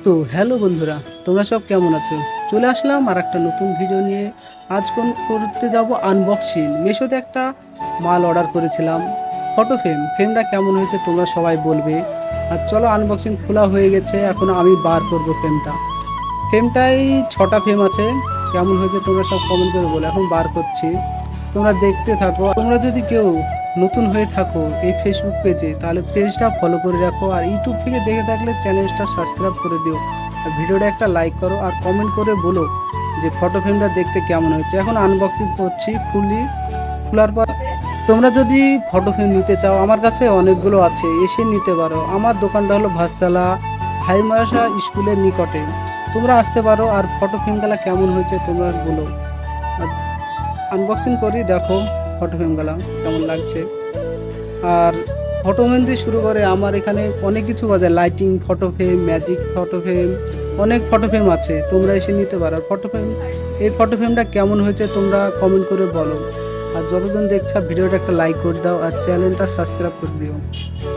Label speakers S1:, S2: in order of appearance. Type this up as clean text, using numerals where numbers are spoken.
S1: তো হ্যালো বন্ধুরা, তোমরা সব কেমন আছো? চলে আসলাম আর একটা নতুন ভিডিও নিয়ে। আজ করতে যাব আনবক্সিং। মেশোতে একটা মাল অর্ডার করেছিলাম, ফটো ফ্রেমটা কেমন হয়েছে তোমরা সবাই বলবে। আর চলো, আনবক্সিং খোলা হয়ে গেছে, এখন আমি বার করব ফ্রেমটাই 6টা ফ্রেম আছে। কেমন হয়েছে তোমরা সব কমেন্ট করে বলো। এখন বার করছি, তোমরা দেখতে থাকো। তোমরা যদি কেউ নতুন হয়ে থাকো এই ফেসবুক পেজে, তাহলে পেজটা ফলো করে রাখো, আর ইউটিউব থেকে দেখে থাকলে চ্যানেলটা সাবস্ক্রাইব করে দিও, আর ভিডিওটা একটা লাইক করো, আর কমেন্ট করে বলো যে ফটো ফ্রেমটা দেখতে কেমন হয়েছে। এখন আনবক্সিং করছি, খোলার পর তোমরা যদি ফটো ফ্রেম নিতে চাও, আমার কাছে অনেকগুলো আছে, এসে নিতে পারো। আমার দোকানটা হলো ভাতশালা হাইমাশা স্কুলের নিকটে, তোমরা আসতে পারো। আর ফটো ফ্রেমগুলো কেমন হয়েছে তোমরা বলো। আনবক্সিং করি, দেখো ফটো ফ্রেমগুলো কেমন লাগছে। আর ফটো ফ্রেম দিয়ে শুরু করে আমার এখানে অনেক কিছু বাজায়, lighting photo frame, magic photo frame, অনেক ফটো ফ্রেম আছে, তোমরা এসে নিতে পারো। এই ফটো ফ্রেমটা কেমন হয়েছে তোমরা কমেন্ট করে বলো। আর যতদিন দেখছো ভিডিওটা একটা লাইক করে দাও, আর চ্যানেলটা সাবস্ক্রাইব করে দিও।